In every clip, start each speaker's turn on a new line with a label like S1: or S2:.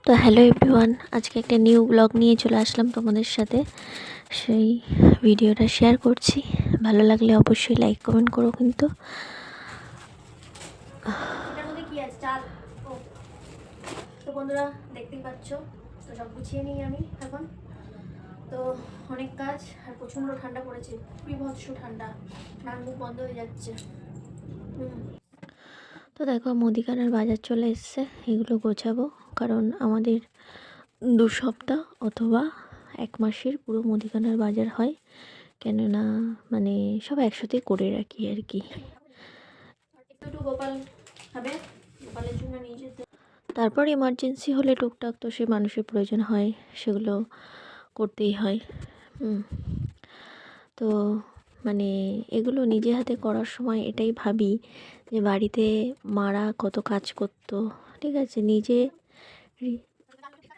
S1: তো hello everyone, আজকে একটা নিউ ব্লগ নিয়ে চলে আসলাম তোমাদের সাথে। সেই ভিডিওটা শেয়ার করছি, ভালো লাগলে অবশ্যই লাইক কমেন্ট করো। কিন্তু এটার মধ্যে কি আছে? চাল। তো বন্ধুরা দেখতেই পাচ্ছ, তো সব গুছিয়ে নিই আমি এখন। তো অনেক কাজ, আর প্রচণ্ড ঠান্ডা পড়েছে, বিভৎস ঠান্ডা, নাক মুখ বন্ধ হয়ে যাচ্ছে। তো দেখো মুদিখানার বাজার চলে এসছে, এগুলো গোছাবো, কারণ আমাদের 2 সপ্তাহ অথবা 1 মাসের পুরো মুদিখানার বাজার হয়। কেননা মানে সব একসাথেই করে রাখি আর কি। তারপর এমার্জেন্সি হলে টুকটাক তো সে মানুষের প্রয়োজন হয়, সেগুলো করতেই হয়। তো মানে এগুলো নিজে হাতে করার সময় এটাই ভাবি যে বাড়িতে মারা কত কাজ করতো, ঠিক আছে, নিজে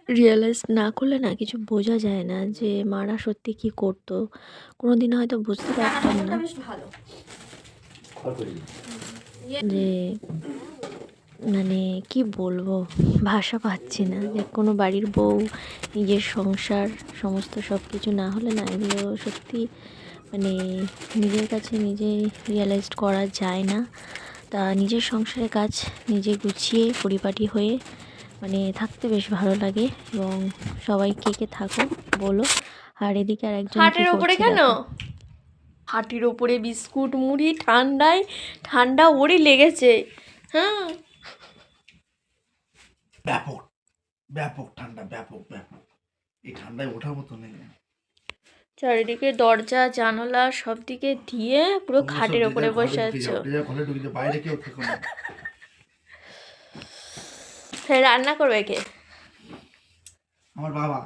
S1: রিয়েলাইজ না করলে না কিছু বোঝা যায় না যে মারা সত্যি কি করতো। কোনোদিন হয়তো বুঝতে পারতাম না যে মানে কি বলবো, ভাষা পাচ্ছি না যে কোনো বাড়ির বউ নিজের সংসার সমস্ত সব কিছু না হলে না এগুলো সত্যি মানে নিজের কাছে নিজে রিয়েলাইজ করা যায় না। তা নিজের সংসারের কাজ নিজে গুছিয়ে পরিপাটি হয়ে মানে থাকতে বেশ ভালো লাগে। এবং সবাই কে কে থাকো বলো। আর এদিকে আর একজন
S2: হাটের ওপরে কেন? হাটের ওপরে বিস্কুট মুড়ি, ঠান্ডা ওরই লেগেছে। হ্যাঁ,
S3: ব্যাপক ব্যাপক ঠান্ডা, ব্যাপক ব্যাপক। এই ঠান্ডায় ওঠার মতো নেই।
S2: চারিদিকে দরজা জানালা সব দিকে দিয়ে পুরো খাটের ওপরে বসে আছো।
S3: ঘরে ঢুকে যাও, বাইরে কেউ থাকো না।
S2: রান্না করবে কে?
S3: আমার বাবা।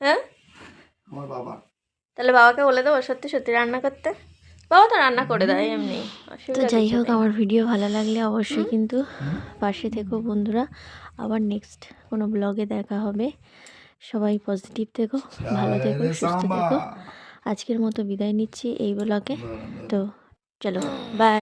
S2: হ্যাঁ,
S3: আমার বাবা।
S2: তাহলে বাবাকে বলে দেবো সত্যি সত্যি রান্না করতে। বাবা তো রান্না করে দেয় এমনি।
S1: তো যাই হোক, আমার ভিডিও ভালো লাগলে অবশ্যই কিন্তু পাশে থেকো বন্ধুরা। আবার নেক্সট কোনো ব্লগে দেখা হবে। সবাই পজিটিভ থেকো, ভালো থেকো, সুস্থ থেকো। আজকের মতো বিদায় নিচ্ছি এই ব্লগে। তো চলো, বাই।